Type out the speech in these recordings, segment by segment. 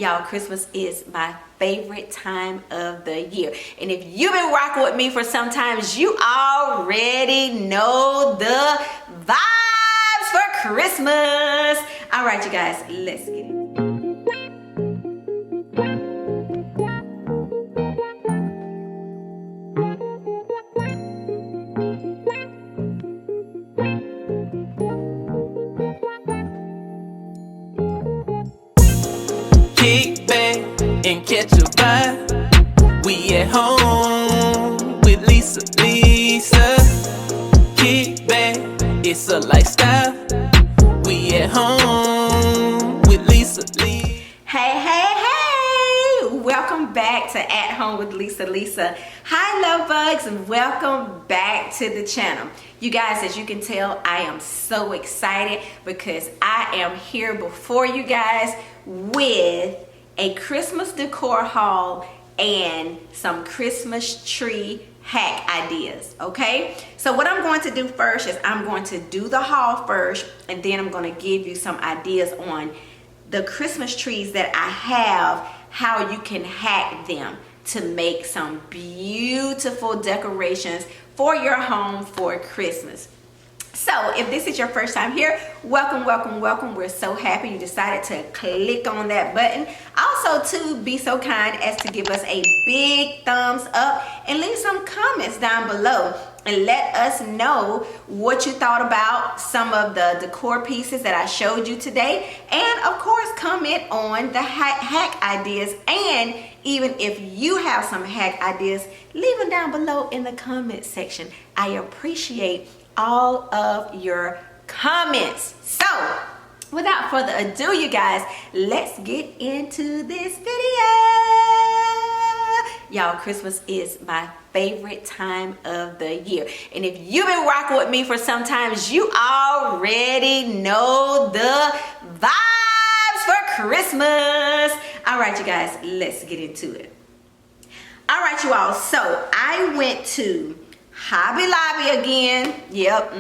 Y'all, Christmas is my favorite time of the year. And if you've been rocking with me for some time, you already know the vibes for Christmas. All right, you guys, let's get it. Kick back and catch a vibe. We at home with Lisa. Kick back, it's a lifestyle. We at home with Lisa. Hey, welcome back to At Home with Lisa. Hi, love bugs, and welcome back to the channel. You guys, as you can tell, I am so excited because I am here before you guys with a Christmas decor haul and some Christmas tree hack ideas. Okay, so what I'm going to do first is I'm going to do the haul first, and then I'm going to give you some ideas on the Christmas trees that I have, how you can hack them to make some beautiful decorations for your home for Christmas. So if this is your first time here, welcome. We're so happy you decided to click on that button. Also, to be so kind as to give us a big thumbs up and leave some comments down below and let us know what you thought about some of the decor pieces that I showed you today. And of course, comment on the hack ideas. And even if you have some hack ideas, leave them down below in the comment section. I appreciate all of your comments. So without further ado, you guys, let's get into this video. Y'all, Christmas is my favorite time of the year. And if you've been rocking with me for some time, you already know the vibes for Christmas. All right, you guys, let's get into it. All right, you all, so I went to Hobby Lobby again. Yep,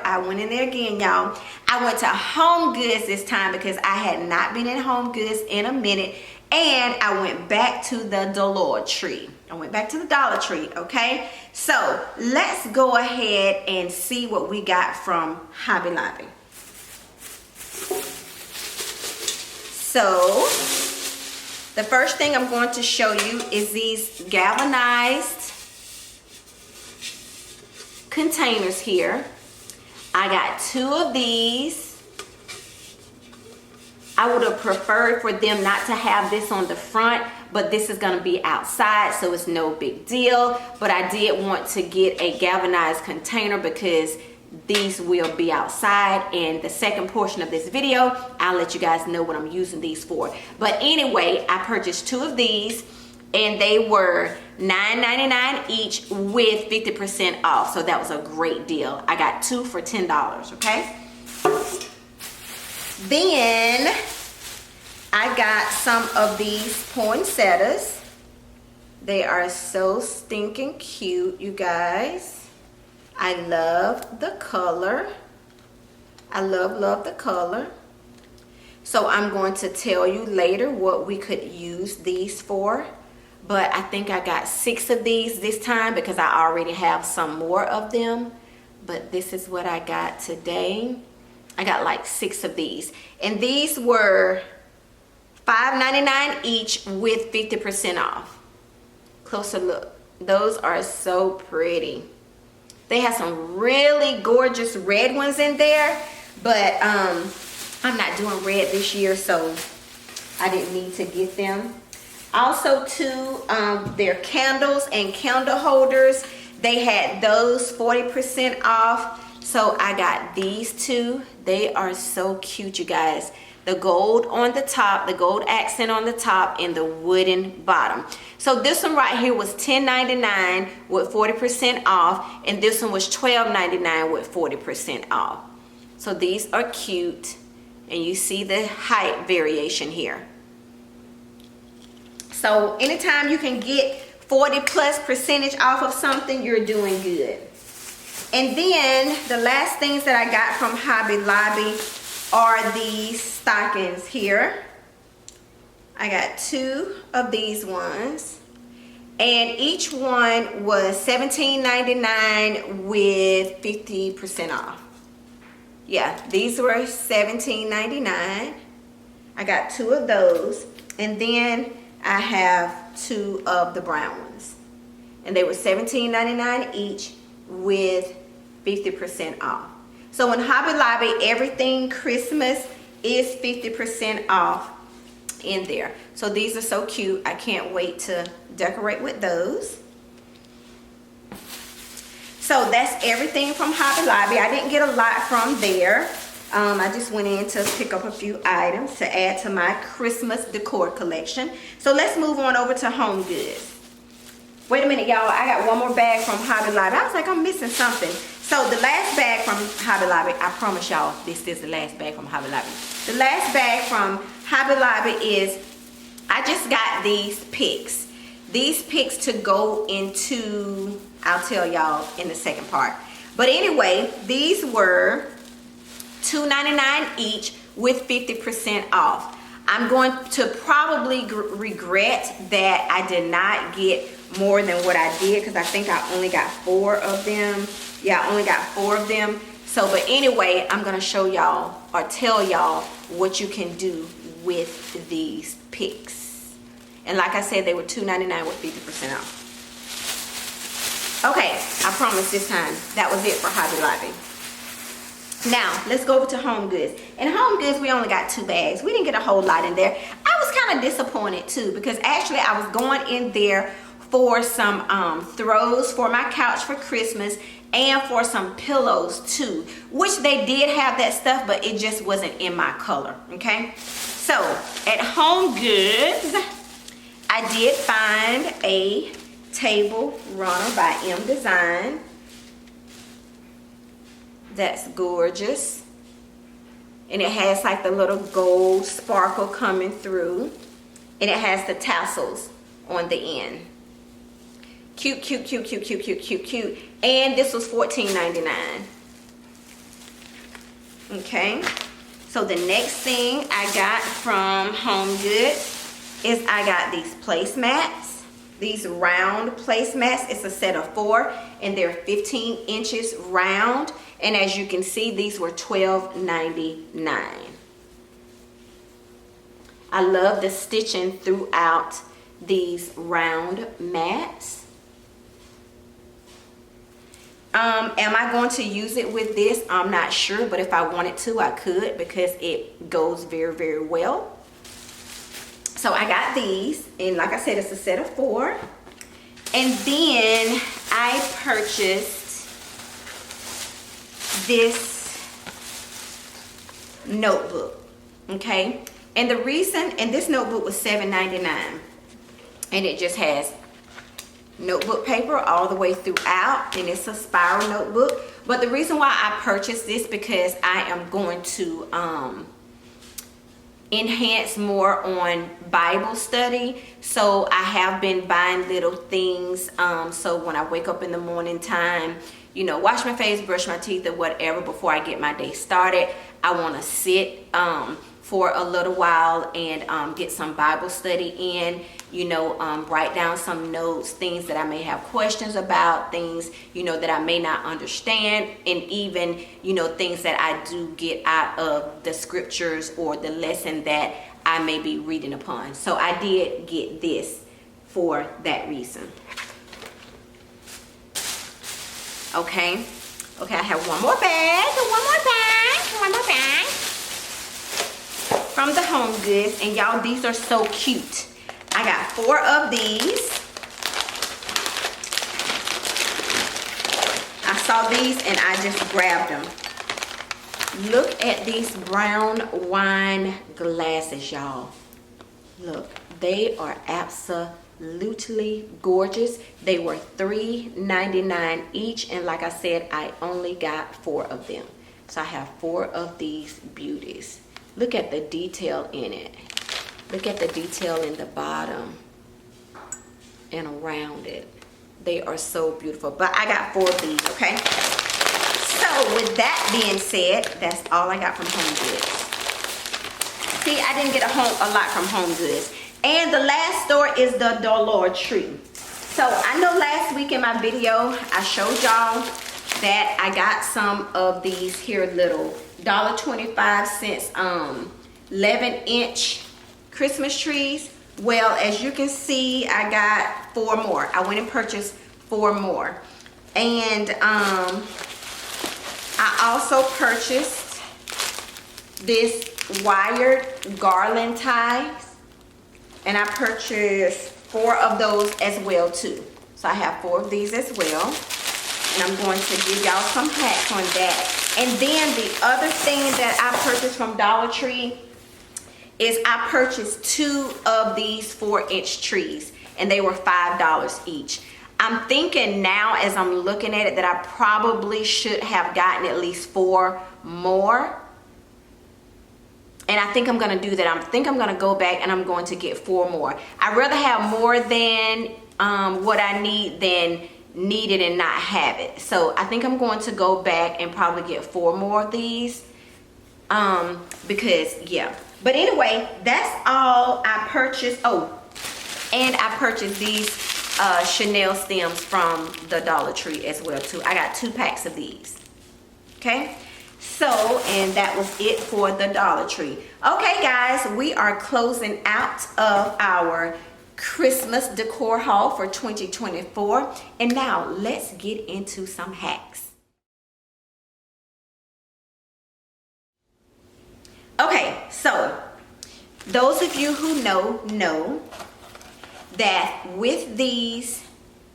I went in there again, y'all. I went to HomeGoods this time because I had not been in HomeGoods in a minute. And I went back to the Dollar Tree. Okay? So let's go ahead and see what we got from Hobby Lobby. So the first thing I'm going to show you is these galvanized containers here. I got 2 of these. I would have preferred for them not to have this on the front, but this is going to be outside, so it's no big deal. But I did want to get a galvanized container because these will be outside. And the second portion of this video, I'll let you guys know what I'm using these for. But anyway, I purchased 2 of these, and they were $9.99 each with 50% off. So that was a great deal. I got 2 for $10, okay? Then I got some of these poinsettias. They are so stinking cute, you guys. I love the color. I love the color. So I'm going to tell you later what we could use these for. But I think I got 6 of these this time because I already have some more of them. But this is what I got today. I got like 6 of these. And these were $5.99 each with 50% off. Closer look. Those are so pretty. They have some really gorgeous red ones in there. But I'm not doing red this year, so I didn't need to get them. Also, too, their candles and candle holders, they had those 40% off. So I got these 2. They are so cute, you guys. The gold on the top, the gold accent on the top, and the wooden bottom. So this one right here was $10.99 with 40% off, and this one was $12.99 with 40% off. So these are cute, and you see the height variation here. So anytime you can get 40+% off of something, you're doing good. And then the last things that I got from Hobby Lobby are these stockings here. I got 2 of these ones, and each one was $17.99 with 50% off. Yeah, these were $17.99. I got 2 of those, and then I have 2 of the brown ones, and they were $17.99 each with 50% off. So in Hobby Lobby, everything Christmas is 50% off in there. So these are so cute. I can't wait to decorate with those. So that's everything from Hobby Lobby. I didn't get a lot from there. I just went in to pick up a few items to add to my Christmas decor collection. So let's move on over to HomeGoods. Wait a minute, y'all. I got one more bag from Hobby Lobby. I was like, I'm missing something. So the last bag from Hobby Lobby, I promise y'all, this is the last bag from Hobby Lobby. The last bag from Hobby Lobby is, I just got these picks. These picks to go into, I'll tell y'all in the second part. But anyway, these were $2.99 each with 50% off. I'm going to probably regret that I did not get more than what I did, because I think I only got 4 of them. Yeah, I only got 4 of them. So, but anyway, I'm going to show y'all or tell y'all what you can do with these picks. And like I said, they were $2.99 with 50% off. Okay, I promise this time that was it for Hobby Lobby. Now, let's go over to HomeGoods. In HomeGoods, we only got 2 bags. We didn't get a whole lot in there. I was kind of disappointed too, because actually I was going in there for some throws for my couch for Christmas and for some pillows too, which they did have that stuff, but it just wasn't in my color, okay? So, at HomeGoods, I did find a table runner by M Design. That's gorgeous. And it has like the little gold sparkle coming through. And it has the tassels on the end. Cute, cute, cute, cute, cute, cute, cute, cute. And this was $14.99. Okay. So the next thing I got from HomeGoods is I got these placemats. These round placemats. It's a set of 4 and they're 15 inches round. And as you can see, these were $12.99. I love the stitching throughout these round mats. Am I going to use it with this? I'm not sure, but if I wanted to, I could, because it goes very, very well. So I got these, and like I said, it's a set of 4. And then I purchased this notebook, okay? And the reason, and this notebook was $7.99, and it just has notebook paper all the way throughout, and it's a spiral notebook. But the reason why I purchased this, because I am going to enhance more on Bible study. So I have been buying little things, so when I wake up in the morning time, you know, wash my face, brush my teeth, or whatever before I get my day started, I want to sit for a little while and get some Bible study in, you know, write down some notes, things that I may have questions about, things, you know, that I may not understand, and even, you know, things that I do get out of the scriptures or the lesson that I may be reading upon. So I did get this for that reason. Okay, I have one more bag, from the HomeGoods, and y'all, these are so cute. I got 4 of these. I saw these and I just grabbed them. Look at these brown wine glasses, y'all. Look, they are absolutely gorgeous. They were $3.99 each, and like I said, I only got 4 of them. So I have 4 of these beauties. Look at the detail in it. Look at the detail in the bottom and around it. They are so beautiful. But I got 4 of these, okay? So with that being said, that's all I got from HomeGoods. See, I didn't get a lot from HomeGoods. And the last store is the Dollar Tree. So I know last week in my video, I showed y'all that I got some of these here little $1.25 11-inch Christmas trees. Well, as you can see, I got 4 more. I went and purchased 4 more. And I also purchased this wired garland ties. And I purchased 4 of those as well too. So I have 4 of these as well. And I'm going to give y'all some hacks on that. And then the other thing that I purchased from Dollar Tree is I purchased 2 of these 4-inch trees. And they were $5 each. I'm thinking now as I'm looking at it that I probably should have gotten at least 4 more. And I think I'm going to do that. I think I'm going to go back and I'm going to get 4 more. I'd rather have more than what I need than need it and not have it. So I think I'm going to go back and probably get 4 more of these. Because, yeah. But anyway, that's all I purchased. Oh, and I purchased these Chanel stems from the Dollar Tree as well too. I got 2 packs of these. Okay. So, and that was it for the Dollar Tree. Okay, guys, we are closing out of our Christmas decor haul for 2024. And now let's get into some hacks. Okay, so those of you who know that with these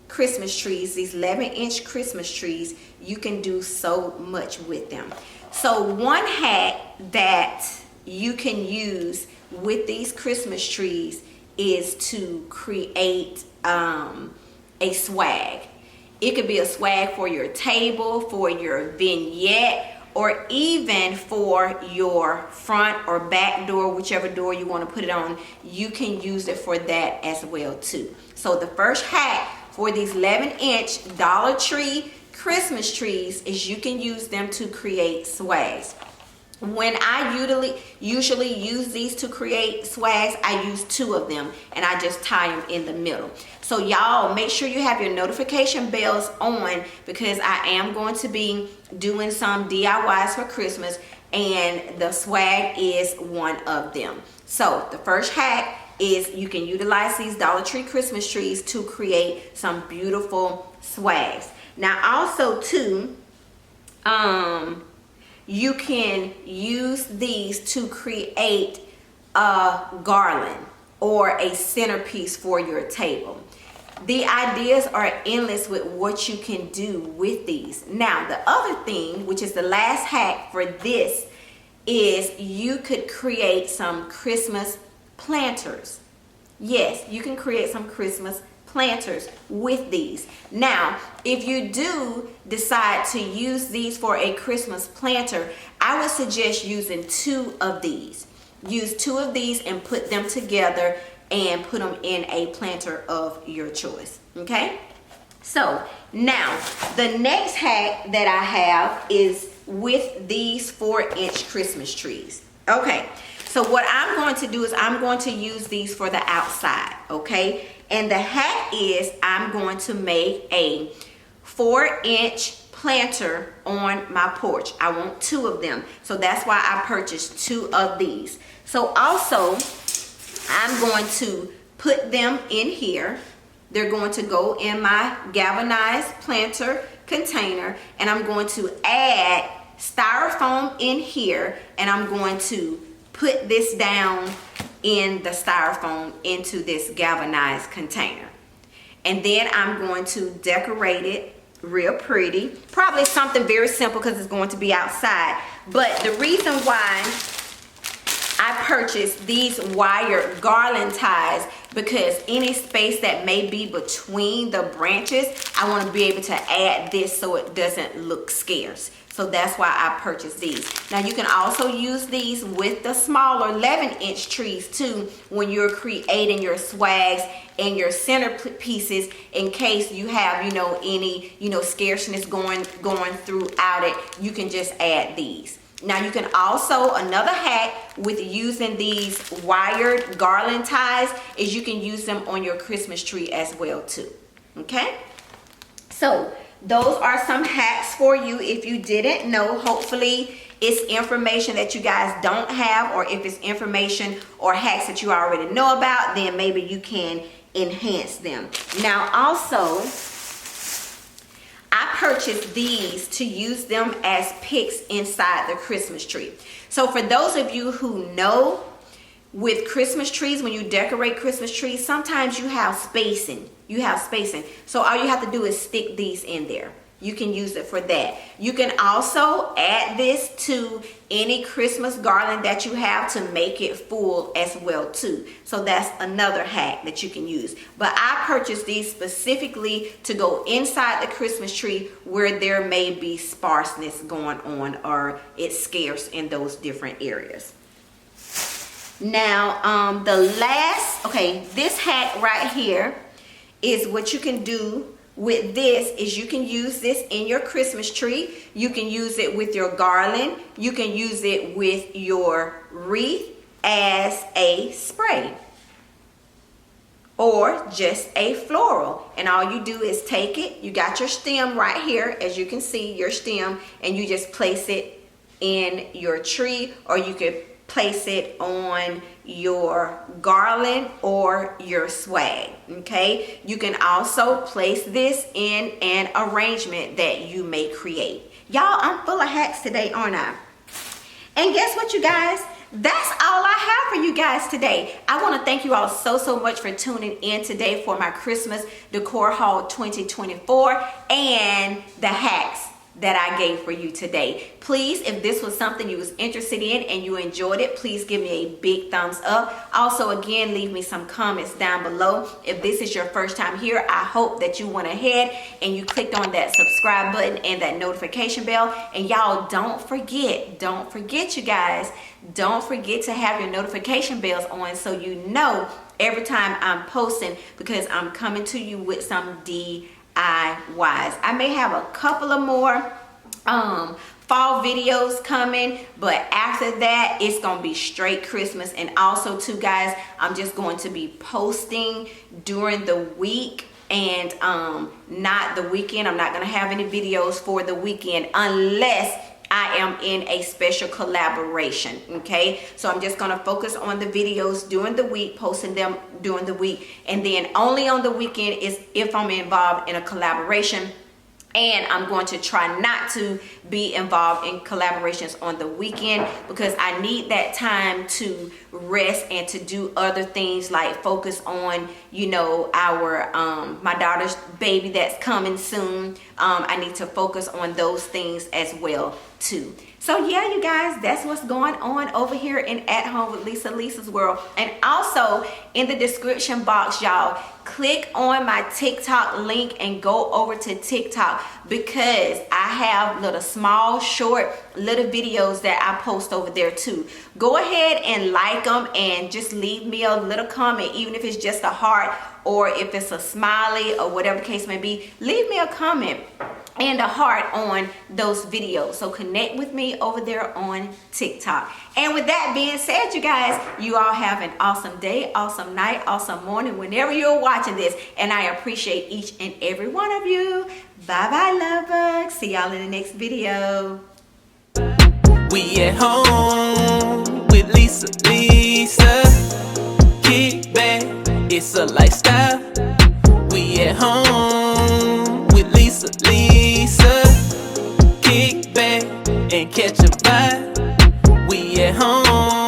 Christmas trees, these 11-inch Christmas trees, you can do so much with them. So one hack that you can use with these Christmas trees is to create a swag. It could be a swag for your table, for your vignette, or even for your front or back door, whichever door you want to put it on. You can use it for that as well too. So the first hack for these 11-inch Dollar Tree Christmas trees is you can use them to create swags. When I usually use these to create swags, I use 2 of them and I just tie them in the middle. So y'all make sure you have your notification bells on because I am going to be doing some DIYs for Christmas and the swag is one of them. So the first hack is you can utilize these Dollar Tree Christmas trees to create some beautiful swags. Now also too, you can use these to create a garland or a centerpiece for your table. The ideas are endless with what you can do with these. Now the other thing, which is the last hack for this, is you could create some Christmas planters. Yes, you can create some Christmas planters with these. Now, if you do decide to use these for a Christmas planter, I would suggest using 2 of these. Use 2 of these and put them together and put them in a planter of your choice. Okay? So, now, the next hack that I have is with these 4-inch Christmas trees. Okay, so what I'm going to do is I'm going to use these for the outside, okay? And the hack is I'm going to make a 4-inch planter on my porch. I want 2 of them. So that's why I purchased 2 of these. So also, I'm going to put them in here. They're going to go in my galvanized planter container. And I'm going to add styrofoam in here. And I'm going to put this down in the styrofoam into this galvanized container. And then I'm going to decorate it real pretty. Probably something very simple because it's going to be outside. But the reason why I purchased these wire garland ties, because any space that may be between the branches, I want to be able to add this so it doesn't look scarce. So that's why I purchased these. Now you can also use these with the smaller 11-inch trees too when you're creating your swags and your centerpieces in case you have, any, scarceness going throughout it. You can just add these. Now you can also, another hack with using these wired garland ties is you can use them on your Christmas tree as well too. Okay, so those are some hacks for you if you didn't know. Hopefully it's information that you guys don't have, or if it's information or hacks that you already know about, then maybe you can enhance them. Now also, I purchased these to use them as picks inside the Christmas tree. So for those of you who know, with Christmas trees, when you decorate Christmas trees, sometimes you have spacing. So all you have to do is stick these in there. You can use it for that. You can also add this to any Christmas garland that you have to make it full as well too. So that's another hack that you can use. But I purchased these specifically to go inside the Christmas tree where there may be sparseness going on or it's scarce in those different areas. Now, this hack right here is what you can do with this is you can use this in your Christmas tree. You can use it with your garland. You can use it with your wreath as a spray or just a floral. And all you do is take it. You got your stem right here, as you can see, your stem, and you just place it in your tree, or you could place it on your garland or your swag. Okay, you can also place this in an arrangement that you may create. Y'all, I'm full of hacks today, aren't I? And guess what, you guys? That's all I have for you guys today. I want to thank you all so much for tuning in today for my Christmas Decor Haul 2024 and the hacks that I gave for you today. Please, if this was something you was interested in and you enjoyed it, please give me a big thumbs up. Also, again, leave me some comments down below. If this is your first time here, I hope that you went ahead and you clicked on that subscribe button and that notification bell. And y'all, don't forget you guys, don't forget to have your notification bells on so you know every time I'm posting, because I'm coming to you with some DIYs. I may have a couple of more fall videos coming, but after that it's gonna be straight Christmas. And also too, guys, I'm just going to be posting during the week and not the weekend. I'm not gonna have any videos for the weekend unless I am in a special collaboration. Okay, so I'm just gonna focus on the videos during the week, posting them during the week, and then only on the weekend is if I'm involved in a collaboration. And I'm going to try not to be involved in collaborations on the weekend, because I need that time to rest and to do other things, like focus on, you know, our my daughter's baby that's coming soon. I need to focus on those things as well too. So yeah, you guys, that's what's going on over here in At Home with Lisa, Lisa's World. And also in the description box, y'all, click on my TikTok link and go over to TikTok, because I have little small short little videos that I post over there too. Go ahead and like them and just leave me a little comment, even if it's just a heart or if it's a smiley or whatever the case may be. Leave me a comment and a heart on those videos. So connect with me over there on TikTok. And with that being said, you guys, you all have an awesome day, awesome night, awesome morning whenever you're watching this, and I appreciate each and every one of you. Bye bye, love bugs. See y'all in the next video. We at home with Lisa, kick back, it's a lifestyle. We at home with Lisa, kick back and catch a vibe. We at home.